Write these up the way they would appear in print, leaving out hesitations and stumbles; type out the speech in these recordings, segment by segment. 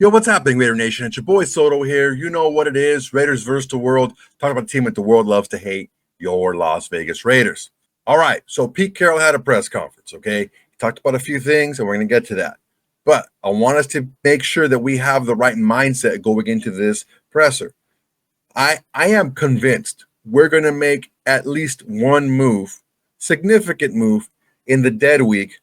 Yo, what's happening, Raider Nation? It's your boy Soto here. You know what it is. Raiders versus the world. Talk about a team that the world loves to hate, your Las Vegas Raiders. All right, so Pete Carroll had a press conference, okay? He talked about a few things, and we're going to get to that. But I want us to make sure that we have the right mindset going into this presser. I am convinced we're going to make at least one move, significant move, in the dead week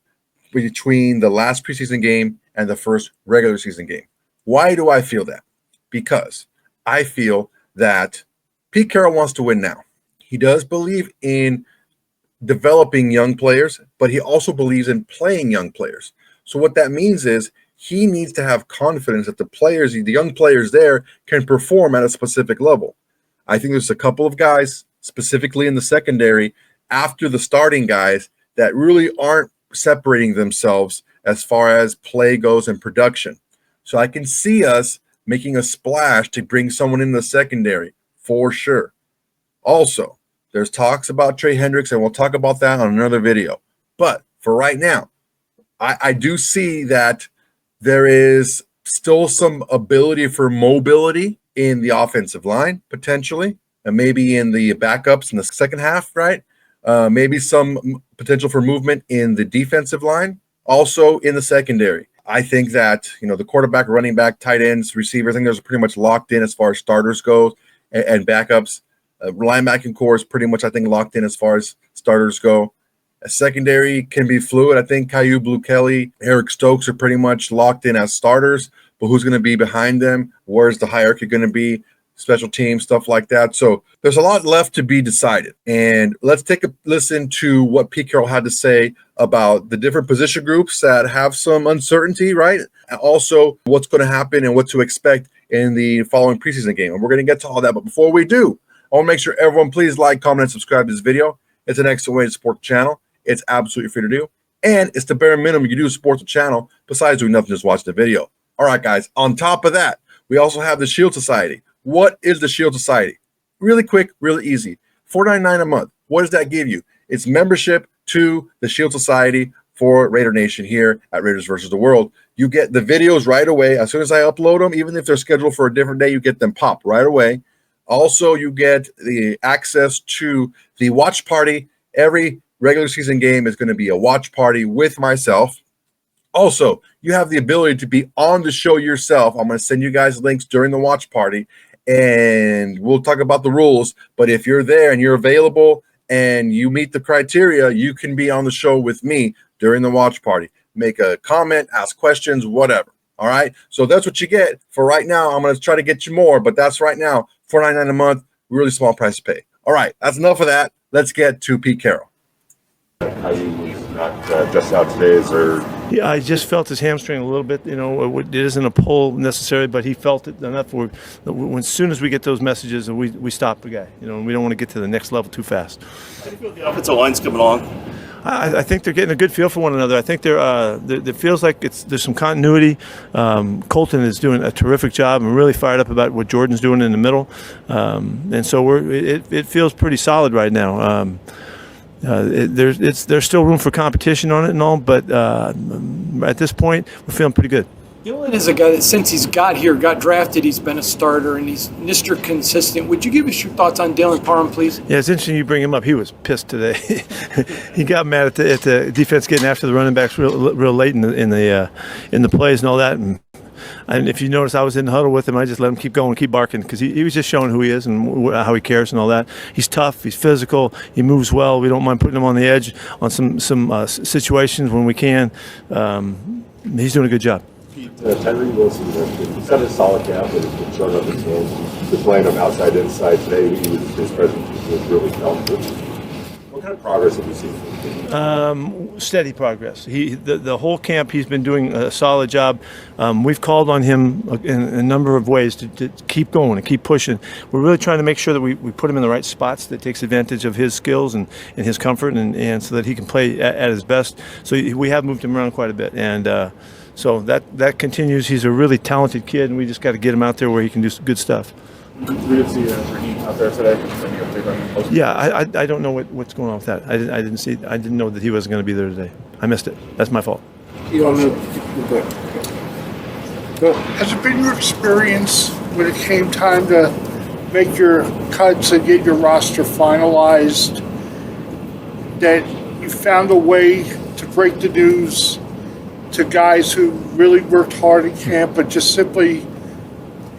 between the last preseason game and the first regular season game. Why do I feel that? Because I feel that Pete Carroll wants to win now. He does believe in developing young players, but he also believes in playing young players. So what that means is he needs to have confidence that the young players there can perform at a specific level. I think there's a couple of guys, specifically in the secondary, after the starting guys, that really aren't separating themselves as far as play goes and production. So I can see us making a splash to bring someone in the secondary for sure. Also, there's talks about Trey Hendrickson, and we'll talk about that on another video. But for right now, I do see that there is still some ability for mobility in the offensive line, potentially, and maybe in the backups in the second half, right? Maybe some potential for movement in the defensive line, also in the secondary. I think that, the quarterback, running back, tight ends, receivers, I think those are pretty much locked in as far as starters go and backups. Linebacking core is pretty much, I think, locked in as far as starters go. A secondary can be fluid. I think Caillou, Blue Kelly, Eric Stokes are pretty much locked in as starters, but who's going to be behind them? Where's the hierarchy going to be? Special teams, stuff like that. So there's a lot left to be decided. And let's take a listen to what Pete Carroll had to say about the different position groups that have some uncertainty, right? And also what's going to happen and what to expect in the following preseason game. And we're going to get to all that. But before we do, I want to make sure everyone please like, comment, and subscribe to this video. It's an excellent way to support the channel. It's absolutely free to do. And it's the bare minimum you do to support the channel besides doing nothing, just watch the video. All right, guys. On top of that, we also have the Shield Society. What is the Shield Society? Really quick, really easy. $4.99 a month. What does that give you? It's membership to the Shield Society for Raider Nation here at Raiders versus the World. You get the videos right away. As soon as I upload them, even if they're scheduled for a different day, you get them pop right away. Also, you get the access to the watch party. Every regular season game is going to be a watch party with myself. Also, you have the ability to be on the show yourself. I'm going to send you guys links during the watch party, and we'll talk about the rules. But if you're there and you're available and you meet the criteria, you can be on the show with me during the watch party. Make a comment, ask questions, whatever. All right? So that's what you get for right now. I'm going to try to get you more, but that's right now, $4.99 a month, really small price to pay. All right, that's enough of that. Let's get to Pete Carroll. How you was not just out today? Is there? Yeah, I just felt his hamstring a little bit. It isn't a pull necessarily, but he felt it enough. As soon as we get those messages, we stop the guy. We don't want to get to the next level too fast. How do you feel the offensive line's coming along? I think they're getting a good feel for one another. I think it feels like there's some continuity. Colton is doing a terrific job. I'm really fired up about what Jordan's doing in the middle, and so it feels pretty solid right now. There's still room for competition on it and all, but at this point, we're feeling pretty good. Dylan is a guy that since he's got here, got drafted, he's been a starter, and he's Mr. Consistent. Would you give us your thoughts on Dylan Parham, please? Yeah, it's interesting you bring him up. He was pissed today. He got mad at the defense getting after the running backs real late in the plays and all that. And if you notice, I was in the huddle with him. I just let him keep going, keep barking, because he was just showing who he is and how he cares and all that. He's tough. He's physical. He moves well. We don't mind putting him on the edge on some situations when we can. He's doing a good job. Tyree Wilson, he set a solid gap and has been showing up his hands. He's playing him outside, inside today. His presence was really felt. What kind of progress have you seen from him? Steady progress. The whole camp, he's been doing a solid job. We've called on him in a number of ways to keep going and keep pushing. We're really trying to make sure that we put him in the right spots that takes advantage of his skills and his comfort and so that he can play at his best. So we have moved him around quite a bit. And so that continues. He's a really talented kid, and we just got to get him out there where he can do some good stuff. We did see Raheem out there today. Yeah, I don't know what's going on with that. I didn't know that he wasn't going to be there today. I missed it. That's my fault. You don't know. Has it been your experience when it came time to make your cuts and get your roster finalized that you found a way to break the news to guys who really worked hard in camp, but just simply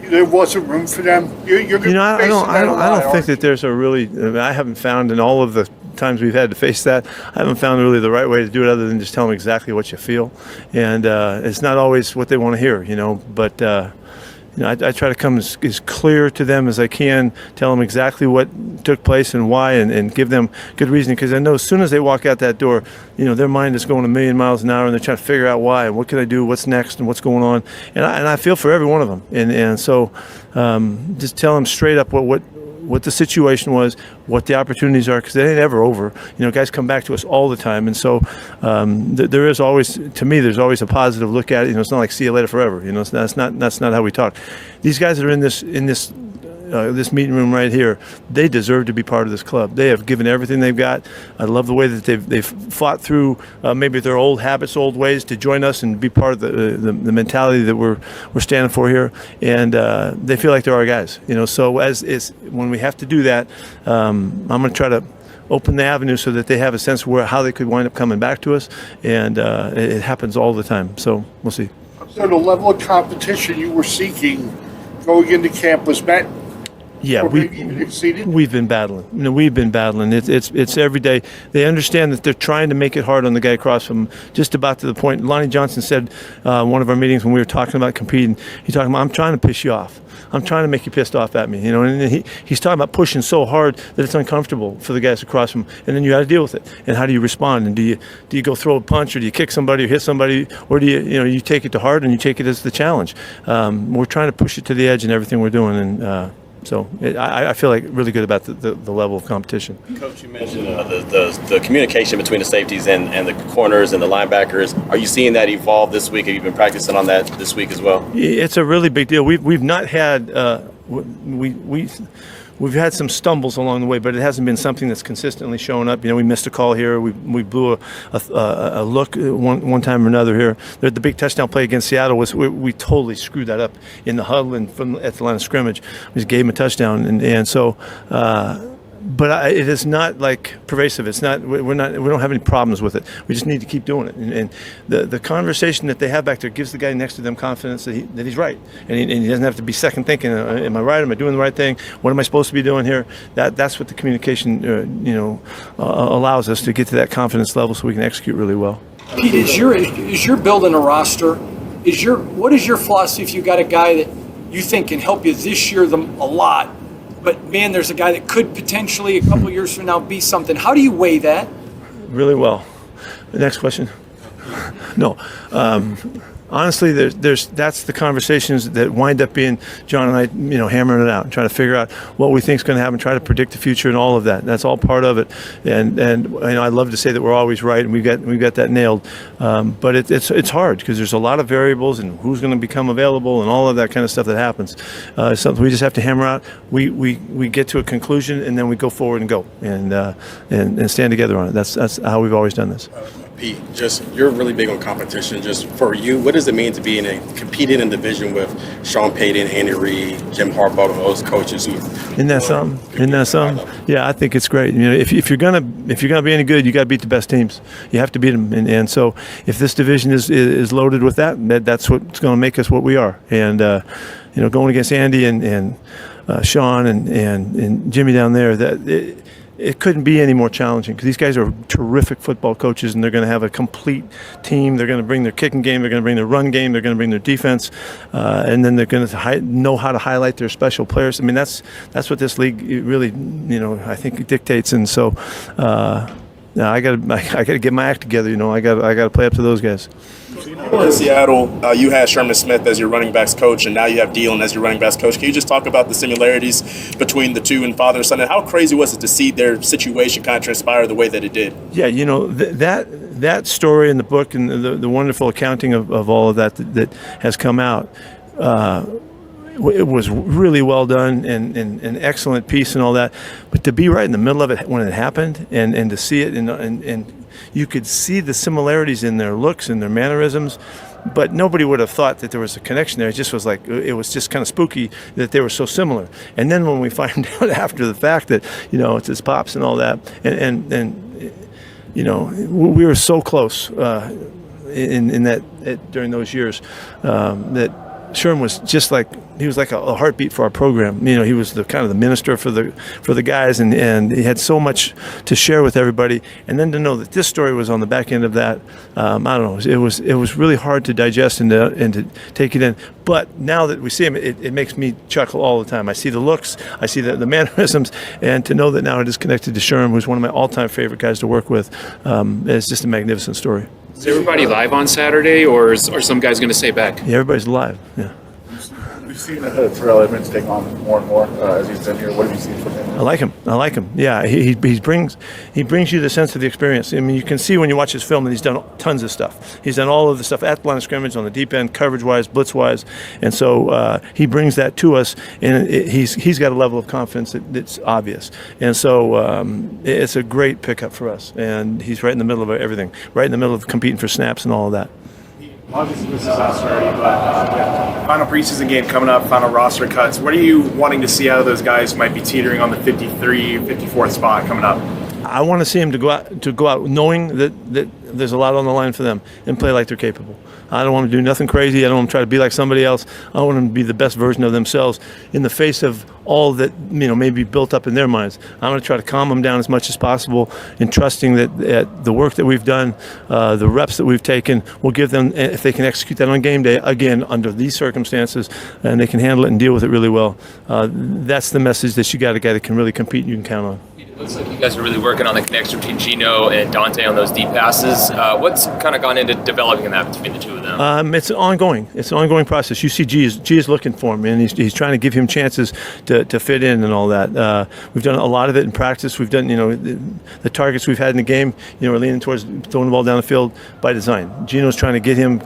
there wasn't room for them? I don't think that there's a really. I haven't found in all of the times we've had to face that, I haven't found really the right way to do it other than just tell them exactly what you feel, and it's not always what they want to hear, But I try to come as clear to them as I can, tell them exactly what took place and why, and give them good reasoning, because I know as soon as they walk out that door, their mind is going a million miles an hour, and they're trying to figure out why, and what can I do, what's next, and what's going on, and I feel for every one of them, and so just tell them straight up what the situation was, what the opportunities are, because they ain't ever over. Guys come back to us all the time, and so there is always, to me, there's always a positive look at it. It's not like see you later forever. That's not how we talk. These guys that are in this meeting room right here, they deserve to be part of this club. They have given everything they've got. I love the way that they've fought through maybe their old habits, old ways to join us and be part of the mentality that we're standing for here. And they feel like they're our guys. So when we have to do that, I'm going to try to open the avenue so that they have a sense of how they could wind up coming back to us. And it happens all the time. So we'll see. So the level of competition you were seeking going into camp was met. Yeah, we've been battling. We've been battling. It's every day. They understand that they're trying to make it hard on the guy across from them, just about to the point. Lonnie Johnson said one of our meetings when we were talking about competing, he's talking about, I'm trying to piss you off. I'm trying to make you pissed off at me, And he's talking about pushing so hard that it's uncomfortable for the guys across from him, and then you got to deal with it. And how do you respond? And do you go throw a punch, or do you kick somebody, or hit somebody, or do you take it to heart and you take it as the challenge? We're trying to push it to the edge in everything we're doing, and. So I feel like really good about the level of competition. Coach, you mentioned the communication between the safeties and the corners and the linebackers. Are you seeing that evolve this week? Have you been practicing on that this week as well? It's a really big deal. We've not had we've had some stumbles along the way, but it hasn't been something that's consistently showing up. We missed a call here. We blew a look one time or another here. The big touchdown play against Seattle was we totally screwed that up in the huddle and at the line of scrimmage. We just gave him a touchdown, and so. But it is not like pervasive. It's not. We don't have any problems with it. We just need to keep doing it. And the conversation that they have back there gives the guy next to them confidence that he's right, and he doesn't have to be second thinking. Am I right? Am I doing the right thing? What am I supposed to be doing here? That's what the communication allows us to get to that confidence level, so we can execute really well. Pete, as you're building a roster, what is your philosophy if you got a guy that you think can help you this year a lot? But, man, there's a guy that could potentially a couple years from now be something. How do you weigh that? Really well. The next question. No. Honestly, that's the conversations that wind up being John and I, hammering it out and trying to figure out what we think is going to happen, try to predict the future and all of that. That's all part of it. And I love to say that we're always right and we've got that nailed. But it's hard because there's a lot of variables and who's going to become available and all of that kind of stuff that happens. Something we just have to hammer out. We get to a conclusion and then we go forward and go and stand together on it. That's how we've always done this. Pete, you're really big on competition. Just for you, what does it mean to be competing in division with Sean Payton, Andy Reid, Jim Harbaugh, those coaches who? Isn't that something? Yeah, I think it's great. If you're gonna be any good, you got to beat the best teams. You have to beat them, and so if this division is loaded with that's what's going to make us what we are. And going against Andy and Sean and Jimmy down there, it couldn't be any more challenging because these guys are terrific football coaches and they're going to have a complete team. They're going to bring their kicking game. They're going to bring their run game. They're going to bring their defense. And then they're going to know how to highlight their special players. I mean, that's what this league really, I think dictates. And so I got to get my act together. I got to play up to those guys. In Seattle, you had Sherman Smith as your running backs coach, and now you have Dillon as your running backs coach. Can you just talk about the similarities between the two and father and son, and how crazy was it to see their situation kind of transpire the way that it did? Yeah, that story in the book and the wonderful accounting of all of that has come out. It was really well done and an excellent piece and all that. But to be right in the middle of it when it happened and to see it and you could see the similarities in their looks and their mannerisms. but nobody would have thought that there was a connection there. It just was like, it was just kind of spooky that they were so similar. And then when we find out after the fact that, you know, it's his pops and all that, and you know, we were so close in that during those years that Sherm was just like, he was like a heartbeat for our program. You know, he was the kind of the minister for the guys, and he had so much to share with everybody. And then to know that this story was on the back end of that, I don't know, it was really hard to digest and to take it in. But now that we see him, it makes me chuckle all the time. I see the looks, I see the mannerisms, and to know that now it is connected to Sherm, who's one of my all-time favorite guys to work with, is just a magnificent story. Is everybody live on Saturday, or are some guys going to stay back? Yeah, everybody's live. Yeah. We've seen Terrell Edmonds take on more and more as he's been here. What have you seen from him? I like him. Yeah, he brings you the sense of the experience. I mean, you can see when you watch his film that he's done tons of stuff. He's done all of the stuff at the line of scrimmage, on the deep end, coverage-wise, blitz-wise, and so he brings that to us. And he's got a level of confidence that's obvious. And so it's a great pickup for us. And he's right in the middle of everything, right in the middle of competing for snaps and all of that. Obviously, this is us already, but final preseason game coming up, final roster cuts. What are you wanting to see out of those guys who might be teetering on the 53, 54th spot coming up? I want to see them to go out knowing that there's a lot on the line for them and play like they're capable. I don't want them to do nothing crazy. I don't want them to try to be like somebody else. I want them to be the best version of themselves in the face of all that, you know, may be built up in their minds. I'm going to try to calm them down as much as possible in trusting that the work that we've done, the reps that we've taken, will give them, if they can execute that on game day, again, under these circumstances, and they can handle it and deal with it really well. That's the message that you got a guy that can really compete and you can count on. It looks like you guys are really working on the connection between Geno and Dante on those deep passes. What's kind of gone into developing that between the two of them? It's ongoing. It's an ongoing process. You see G is looking for him, and he's trying to give him chances to fit in and all that. We've done a lot of it in practice. We've done, you know, the targets we've had in the game, you know, we're leaning towards throwing the ball down the field by design. Geno's trying to get him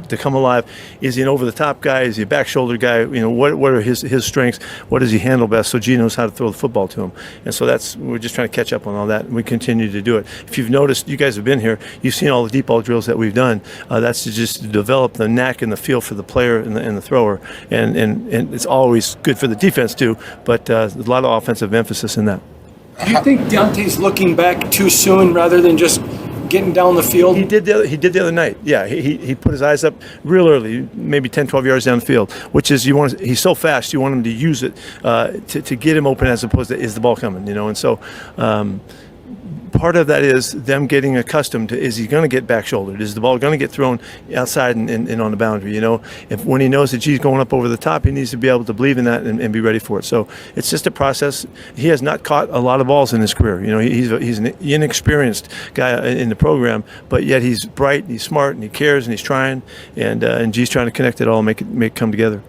to come alive. Is he an over-the-top guy? Is he a back shoulder guy? You know, what are his strengths? What does he handle best? So G knows how to throw the football to him. And so we're just trying to catch up on all that, and we continue to do it. If you've noticed, you guys have been here, you've seen all the deep ball drills that we've done. That's just to develop the knack and the feel for the player and the thrower, and it's always good for the defense too, but there's a lot of offensive emphasis in that. Do you think Deontay's looking back too soon rather than just getting down the field? He did the other night. Yeah, he put his eyes up real early, maybe 10, 12 yards down the field, which is, he's so fast, you want him to use it to get him open as opposed to, is the ball coming, you know? And so part of that is them getting accustomed to, is he going to get back shouldered? Is the ball going to get thrown outside and on the boundary? You know, when he knows that G's going up over the top, he needs to be able to believe in that and be ready for it. So it's just a process. He has not caught a lot of balls in his career. You know, he's an inexperienced guy in the program, but yet he's bright, he's smart, and he cares, and he's trying, and G's trying to connect it all, make it come together.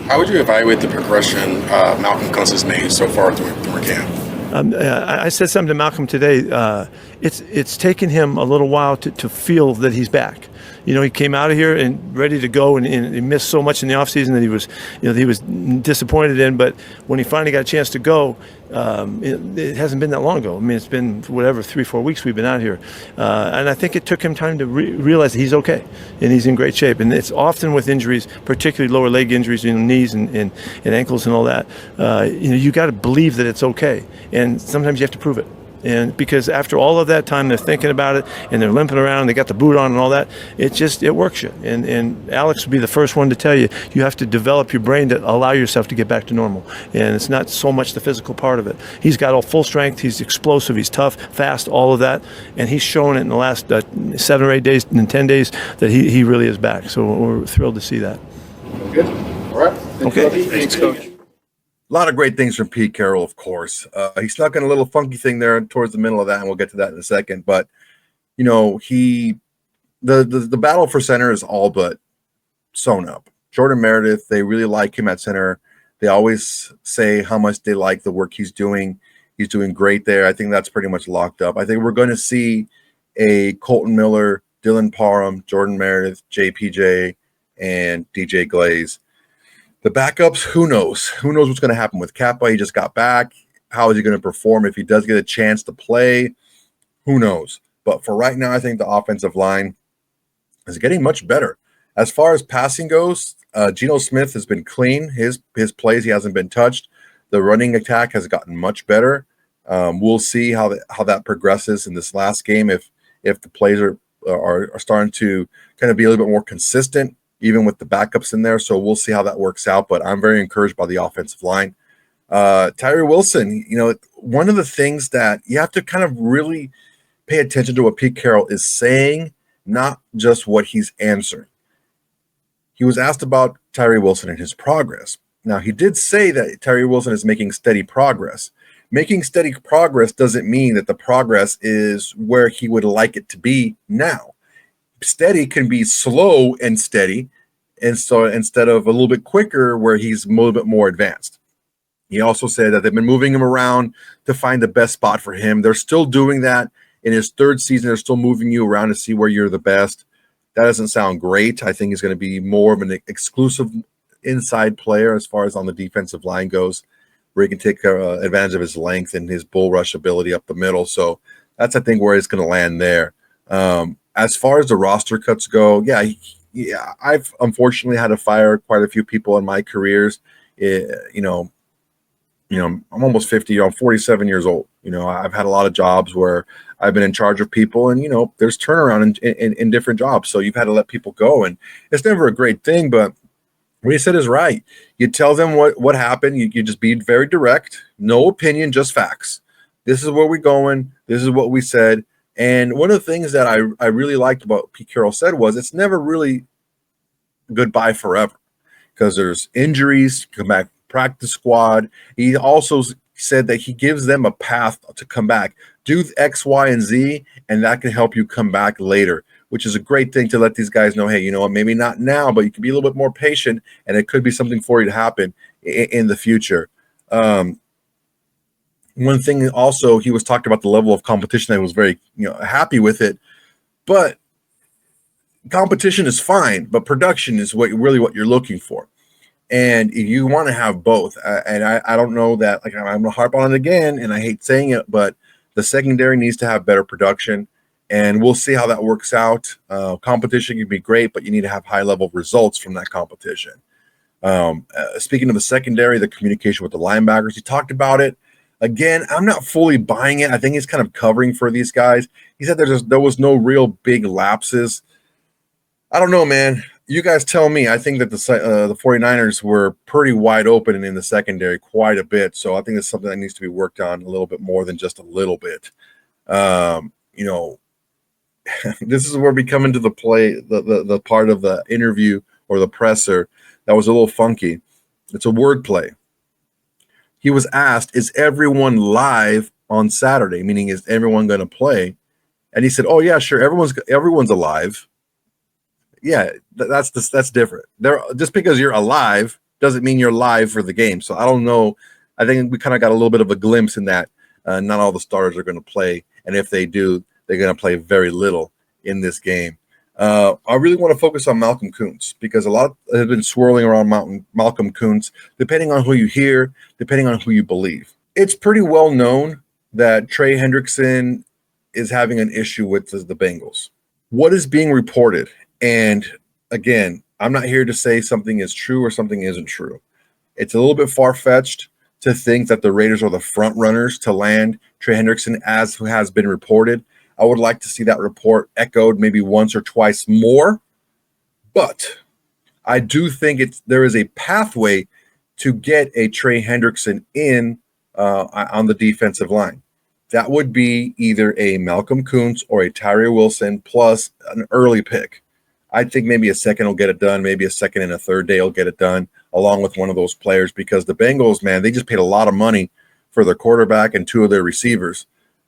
How would you evaluate the progression Malcolm Kuntz has made so far through camp? I said something to Malcolm today. It's taken him a little while to feel that he's back. You know, he came out of here and ready to go, and he missed so much in the offseason that he was disappointed in. But when he finally got a chance to go, it hasn't been that long ago. I mean, it's been 3-4 weeks we've been out here, and I think it took him time to realize that he's okay and he's in great shape. And it's often with injuries, particularly lower leg injuries, you know, knees and ankles and all that. You know, you got to believe that it's okay, and sometimes you have to prove it. And because after all of that time, they're thinking about it and they're limping around, they got the boot on and all that, it works you. And Alex would be the first one to tell you, you have to develop your brain to allow yourself to get back to normal. And it's not so much the physical part of it. He's got all full strength, he's explosive, he's tough, fast, all of that. And he's shown it in the last 7 or 8 days and 10 days that he really is back. So we're thrilled to see that. Good. All right. Thanks, Coach. A lot of great things from Pete Carroll, of course. He snuck in a little funky thing there towards the middle of that, and we'll get to that in a second. But, you know, the battle for center is all but sewn up. Jordan Meredith, they really like him at center. They always say how much they like the work he's doing. He's doing great there. I think that's pretty much locked up. I think we're going to see a Colton Miller, Dylan Parham, Jordan Meredith, JPJ, and DJ Glaze. The backups, who knows? Who knows what's going to happen with Kappa? He just got back. How is he going to perform if he does get a chance to play? Who knows? But for right now, I think the offensive line is getting much better As far as passing goes, Geno Smith has been clean. His plays, he hasn't been touched. The running attack has gotten much better. We'll see how that progresses in this last game. If the plays are starting to kind of be a little bit more consistent, even with the backups in there. So we'll see how that works out. But I'm very encouraged by the offensive line. Tyree Wilson, one of the things that you have to kind of really pay attention to what Pete Carroll is saying, not just what he's answering. He was asked about Tyree Wilson and his progress. Now, he did say that Tyree Wilson is making steady progress. Making steady progress doesn't mean that the progress is where he would like it to be now. Steady can be slow and steady, and so instead of a little bit quicker where he's a little bit more advanced. He also said that they've been moving him around to find the best spot for him. They're still doing that. In his third season, they're still moving you around to see where you're the best. That doesn't sound great. I think he's going to be more of an exclusive inside player as far as on the defensive line goes, where he can take advantage of his length and his bull rush ability up the middle. So that's, I think, where he's going to land there. As far as the roster cuts go, yeah, I've unfortunately had to fire quite a few people in my careers. I'm almost 50. I'm 47 years old. I've had a lot of jobs where I've been in charge of people, and there's turnaround in different jobs. So you've had to let people go, and it's never a great thing. But what he said is right. You tell them what happened. You just be very direct, no opinion, just facts. This is where we're going. This is what we said. And one of the things that I really liked about what Pete Carroll said was it's never really goodbye forever, because there's injuries, come back practice squad. He also said that he gives them a path to come back. Do X, Y, and Z, and that can help you come back later, which is a great thing to let these guys know, hey, you know what, maybe not now, but you can be a little bit more patient, and it could be something for you to happen in the future. One thing also, he was talking about the level of competition. I was very happy with it, but competition is fine, but production is really what you're looking for. And you want to have both. And I don't know that, I'm going to harp on it again, and I hate saying it, but the secondary needs to have better production, and we'll see how that works out. Competition can be great, but you need to have high-level results from that competition. Speaking of the secondary, the communication with the linebackers, he talked about it. Again, I'm not fully buying it. I think he's kind of covering for these guys. He said there was no real big lapses. I don't know, man. You guys tell me. I think that the 49ers were pretty wide open in the secondary quite a bit. So I think it's something that needs to be worked on a little bit more than just a little bit. This is where we come into the play, the part of the interview or the presser that was a little funky. It's a word play. He was asked, is everyone live on Saturday? Meaning, is everyone going to play? And he said, oh, yeah, sure. Everyone's alive. Yeah, that's different. Just because you're alive doesn't mean you're live for the game. So I don't know. I think we kind of got a little bit of a glimpse in that. Not all the starters are going to play. And if they do, they're going to play very little in this game. I really want to focus on Malcolm Kuntz, because a lot has been swirling around Malcolm Kuntz, depending on who you hear, depending on who you believe. It's pretty well known that Trey Hendrickson is having an issue with the Bengals. What is being reported? And again, I'm not here to say something is true or something isn't true. It's a little bit far-fetched to think that the Raiders are the front runners to land Trey Hendrickson, as has been reported. I would like to see that report echoed maybe once or twice more. But I do think there is a pathway to get a Trey Hendrickson in on the defensive line. That would be either a Malcolm Kuntz or a Tyree Wilson plus an early pick. I think maybe a second will get it done. Maybe a second and a third day will get it done, along with one of those players, because the Bengals, man, they just paid a lot of money for their quarterback and two of their receivers.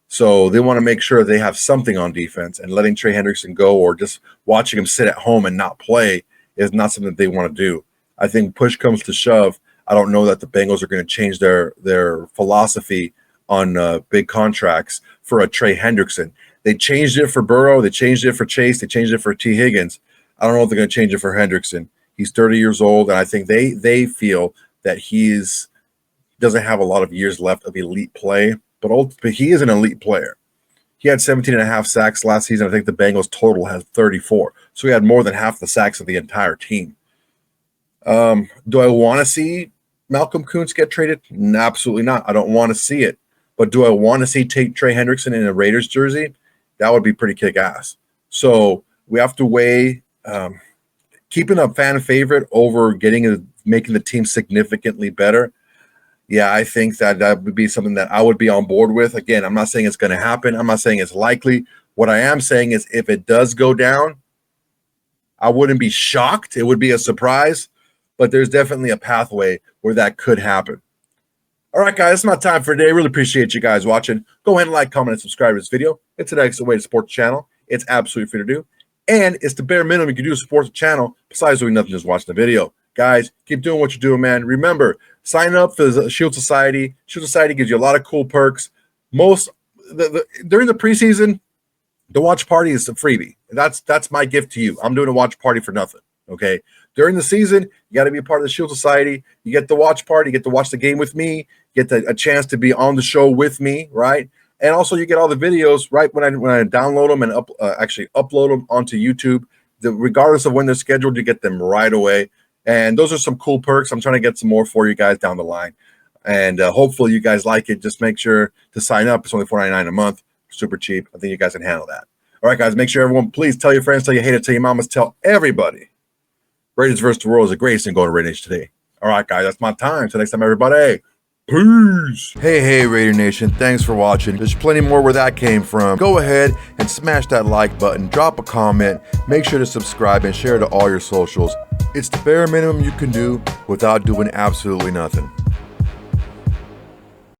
So they want to make sure they have something on defense, and letting Trey Hendrickson go or just watching him sit at home and not play is not something that they want to do. I think push comes to shove. I don't know that the Bengals are going to change their philosophy on big contracts for a Trey Hendrickson. They changed it for Burrow. They changed it for Chase. They changed it for T. Higgins. I don't know if they're going to change it for Hendrickson. He's 30 years old, and I think they feel that he doesn't have a lot of years left of elite play, but he is an elite player. He had 17 and a half sacks last season. I think the Bengals total has 34. So he had more than half the sacks of the entire team. Do I want to see Malcolm Kuntz get traded? Absolutely not. I don't want to see it. But do I want to see Trey Hendrickson in a Raiders jersey? That would be pretty kick-ass. So we have to weigh keeping a fan favorite over making the team significantly better. Yeah, I think that would be something that I would be on board with. Again, I'm not saying it's going to happen. I'm not saying it's likely. What I am saying is if it does go down, I wouldn't be shocked. It would be a surprise. But there's definitely a pathway where that could happen. All right, guys, that's my time for today. Really appreciate you guys watching. Go ahead and like, comment, and subscribe to this video. It's an excellent way to support the channel. It's absolutely free to do. And it's the bare minimum you can do to support the channel besides doing nothing, just watching the video. Guys, keep doing what you're doing, man. Remember, sign up for the Shield Society. Shield Society gives you a lot of cool perks. During the preseason, the watch party is a freebie. That's my gift to you. I'm doing a watch party for nothing, okay? During the season, you got to be a part of the Shield Society. You get the watch party. You get to watch the game with me. You get a chance to be on the show with me, right? And also, you get all the videos right when I download them and actually upload them onto YouTube. Regardless of when they're scheduled, you get them right away. And those are some cool perks. I'm trying to get some more for you guys down the line. And hopefully you guys like it. Just make sure to sign up. It's only $4.99 a month. Super cheap. I think you guys can handle that. All right, guys, make sure everyone, please tell your friends, tell your haters, tell your mamas, tell everybody. Raiders versus the world is a great thing going to Raider Nation today. All right, guys, that's my time. Till next time, everybody. Peace. Hey, Raider Nation. Thanks for watching. There's plenty more where that came from. Go ahead and smash that like button. Drop a comment. Make sure to subscribe and share to all your socials. It's the bare minimum you can do without doing absolutely nothing.